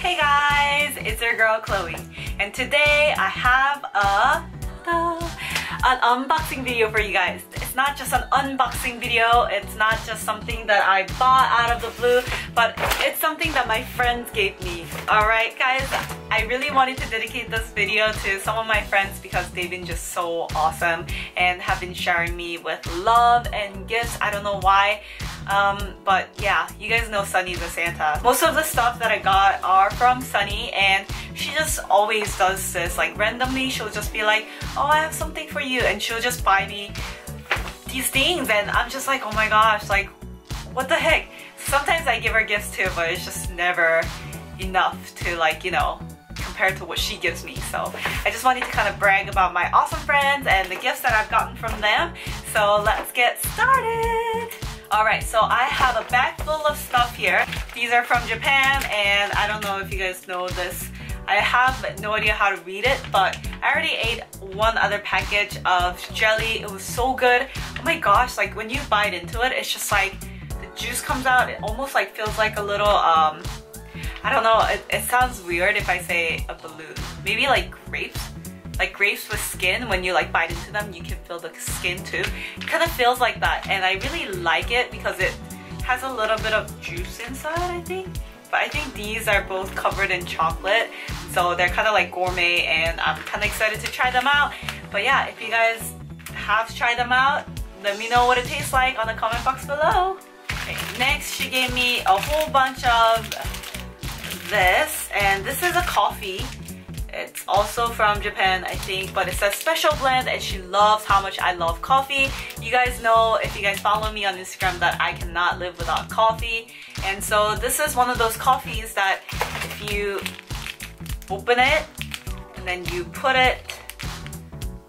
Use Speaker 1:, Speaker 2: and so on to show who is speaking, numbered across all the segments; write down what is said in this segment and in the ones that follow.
Speaker 1: Hey guys, it's your girl Chloe, and today I have an unboxing video for you guys. It's not just an unboxing video, it's not just something that I bought out of the blue, but it's something that my friends gave me. Alright guys, I really wanted to dedicate this video to some of my friends because they've been just so awesome and have been sharing me with love and gifts. I don't know why. But yeah, you guys know Sunny's a Santa. Most of the stuff that I got are from Sunny, and she just always does this. Like randomly, she'll just be like, oh, I have something for you, and she'll just buy me these things, and I'm just like, oh my gosh, like what the heck. Sometimes I give her gifts too, but it's just never enough to, like, you know, compared to what she gives me. So I just wanted to kind of brag about my awesome friends and the gifts that I've gotten from them. So let's get started. Alright, so I have a bag full of stuff here. These are from Japan, and I don't know if you guys know this. I have no idea how to read it, but I already ate one other package of jelly. It was so good. Oh my gosh, like when you bite into it, it's just like the juice comes out. It almost like feels like a little, I don't know, it sounds weird if I say a balloon. Maybe like grapes. Like grapes with skin, when you like bite into them, you can feel the skin too. It kind of feels like that, and I really like it because it has a little bit of juice inside, I think. But I think these are both covered in chocolate, so they're kind of like gourmet, and I'm kind of excited to try them out. But yeah, if you guys have tried them out, let me know what it tastes like on the comment box below. Okay, next she gave me a whole bunch of this, and this is a coffee. It's also from Japan, I think, but it says special blend, and she loves how much I love coffee. You guys know, if you guys follow me on Instagram, that I cannot live without coffee. And so this is one of those coffees that if you open it and then you put it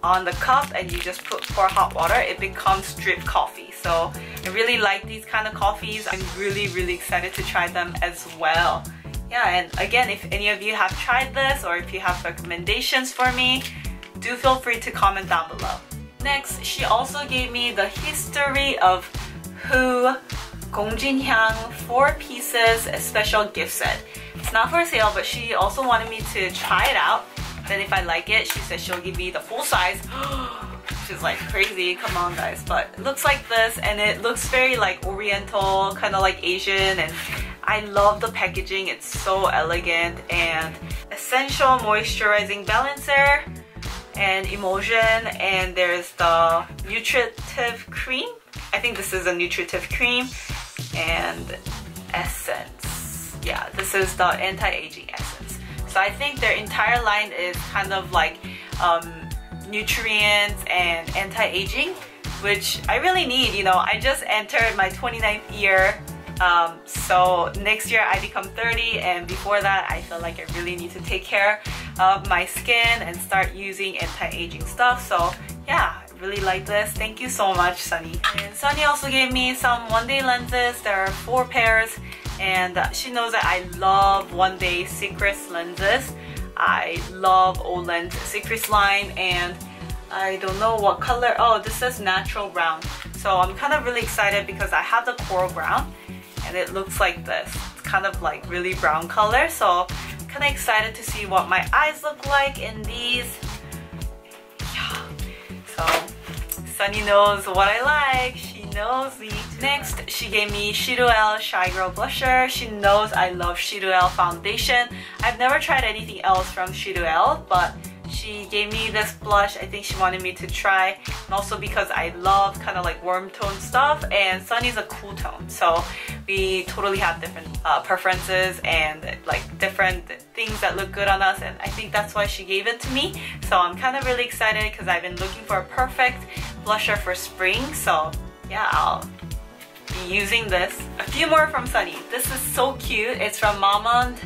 Speaker 1: on the cup and you just pour hot water, it becomes drip coffee. So I really like these kind of coffees. I'm really excited to try them as well. Yeah, and again, if any of you have tried this or if you have recommendations for me, do feel free to comment down below. Next, she also gave me the history of Whoo Hyang 4 pieces special gift set. It's not for sale, but she also wanted me to try it out. Then if I like it, she said she'll give me the full size. Which is like crazy, come on guys. But it looks like this, and it looks very like oriental, kind of like Asian, and I love the packaging. It's so elegant. And essential moisturizing balancer and emulsion, and there's the nutritive cream. I think this is a nutritive cream, and essence. Yeah, this is the anti-aging essence. So I think their entire line is kind of like nutrients and anti-aging, which I really need. You know, I just entered my 29th year. So next year I become 30, and before that I feel like I really need to take care of my skin and start using anti-aging stuff. So yeah, I really like this. Thank you so much, Sunny. And Sunny also gave me some one-day lenses. There are 4 pairs, and she knows that I love one-day secriss lenses. I love Olens secriss line, and I don't know what color. Oh, this says natural brown. So I'm kind of really excited because I have the coral brown, and it looks like this. It's kind of like really brown color, so I'm kind of excited to see what my eyes look like in these. Yeah. So Sunny knows what I like. She knows me. Next, she gave me Chiruel Shy Girl Blusher. She knows I love Chiruel foundation. I've never tried anything else from Chiruel, but she gave me this blush. I think she wanted me to try, and also because I love kind of like warm tone stuff, and Sunny's a cool tone, so we totally have different preferences and like different things that look good on us, and I think that's why she gave it to me. So I'm kind of really excited because I've been looking for a perfect blusher for spring. So yeah, I'll be using this. A few more from Sunny. This is so cute. It's from Mamond.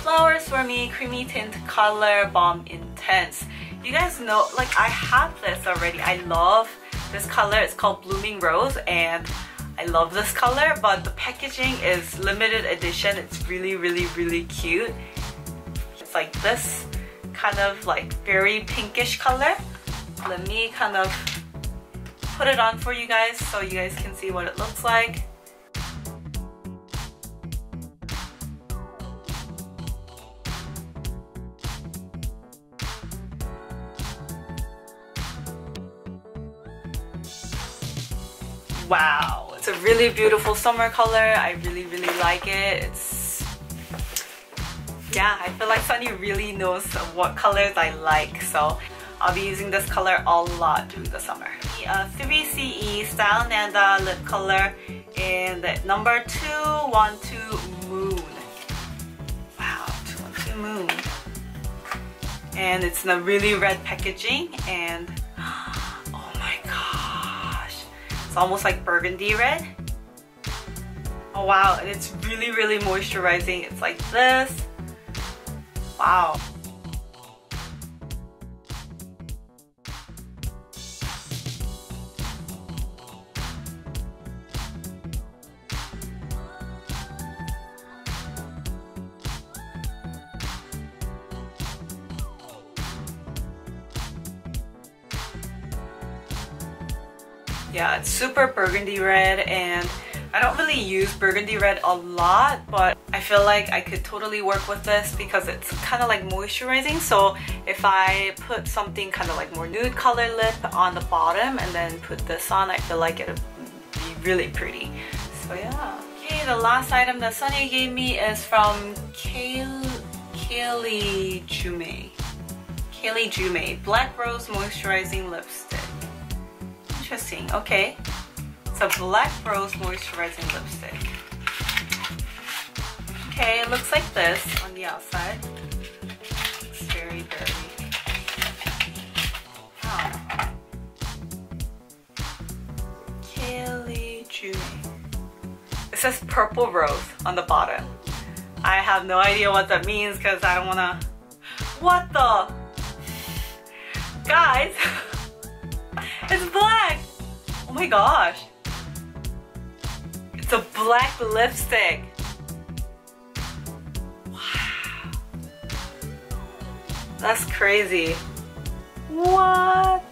Speaker 1: Flowers for Me Creamy Tint Color Balm Intense. You guys know, like, I have this already. I love this color. It's called Blooming Rose, and I love this color, but the packaging is limited edition. It's really cute. It's like this kind of like very pinkish color. Let me kind of put it on for you guys so you guys can see what it looks like. Wow, it's a really beautiful summer color. I really like it. Yeah, I feel like Sunny really knows what colors I like, so I'll be using this color a lot during the summer. 3CE Style Nanda lip color in the number 212 Moon. Wow, 212 Moon. And it's in a really red packaging, and oh my gosh, it's almost like burgundy red. Oh wow, and it's really moisturizing. It's like this. Wow. Yeah, it's super burgundy red, and I don't really use burgundy red a lot, but I feel like I could totally work with this because it's kind of like moisturizing. So if I put something kind of like more nude color lip on the bottom and then put this on, I feel like it'll be really pretty. So yeah. Okay, the last item that Sunny gave me is from Kaylee Jume Black Rose Moisturizing Lipstick. Interesting, okay. It's a Black Rose Moisturizing Lipstick. Okay, it looks like this on the outside. It's very dirty. Wow. Kaylee Jume. It says Purple Rose on the bottom. I have no idea what that means because I don't wanna... What the? Guys! It's black! Oh my gosh! It's a black lipstick! Wow! That's crazy. What?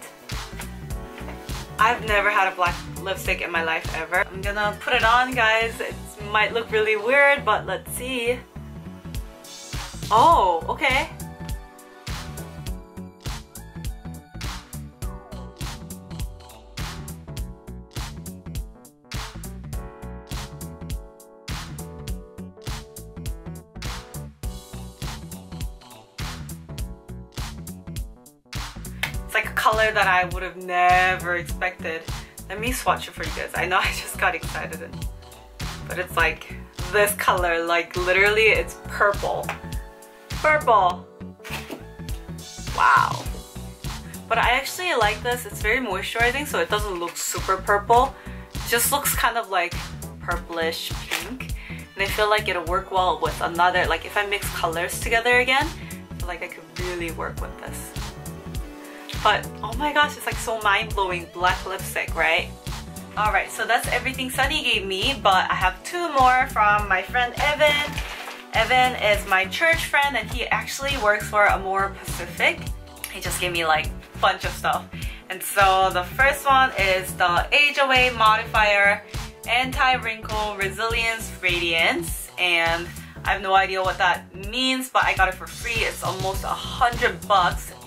Speaker 1: I've never had a black lipstick in my life ever. I'm gonna put it on, guys. It might look really weird, but let's see. Oh, okay. Like a color that I would have never expected. Let me swatch it for you guys. I know I just got excited, but it's like this color, like literally it's purple. Purple! Wow. But I actually like this. It's very moisturizing, so it doesn't look super purple. It just looks kind of like purplish pink. And I feel like it'll work well with another, like if I mix colors together again, I feel like I could really work with this. But oh my gosh, it's like so mind-blowing black lipstick, right? Alright, so that's everything Sunny gave me, but I have two more from my friend Evan. Evan is my church friend and he actually works for Amore Pacific. He just gave me like a bunch of stuff. And so the first one is the Age Away Modifier Anti-Wrinkle Resilience Radiance. And I have no idea what that means, but I got it for free. It's almost $100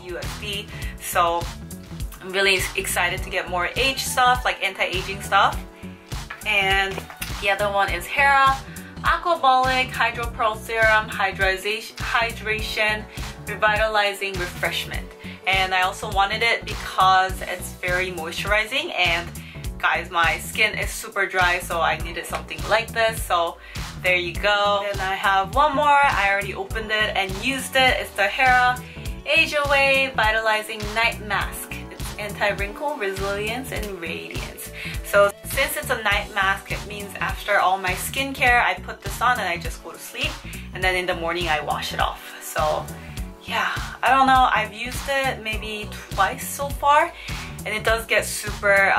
Speaker 1: USD. So I'm really excited to get more age stuff, like anti-aging stuff. And the other one is Hera Aquabolic Hydro Pearl Serum Hydration Revitalizing Refreshment. And I also wanted it because it's very moisturizing, and guys, my skin is super dry, so I needed something like this. So there you go. Then I have one more. I already opened it and used it. It's the Hera Age Away Vitalizing Night Mask. It's anti-wrinkle, resilience, and radiance. So since it's a night mask, it means after all my skincare, I put this on and I just go to sleep. And then in the morning, I wash it off. So yeah, I don't know. I've used it maybe twice so far. And it does get super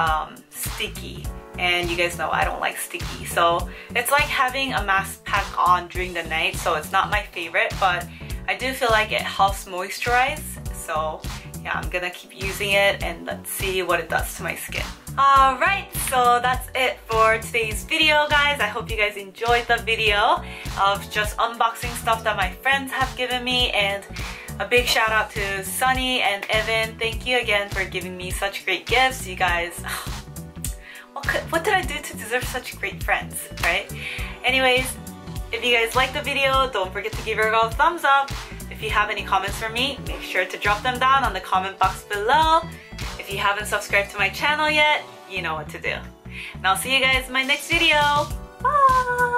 Speaker 1: sticky. And you guys know I don't like sticky. So it's like having a mask pack on during the night. So it's not my favorite, but I do feel like it helps moisturize. So yeah, I'm gonna keep using it and let's see what it does to my skin. Alright, so that's it for today's video, guys. I hope you guys enjoyed the video of just unboxing stuff that my friends have given me, and a big shout out to Sunny and Evan. Thank you again for giving me such great gifts. You guys, what did I do to deserve such great friends, right? Anyways, if you guys like the video, don't forget to give your girl a thumbs up. If you have any comments for me, make sure to drop them down on the comment box below. If you haven't subscribed to my channel yet, you know what to do. And I'll see you guys in my next video. Bye!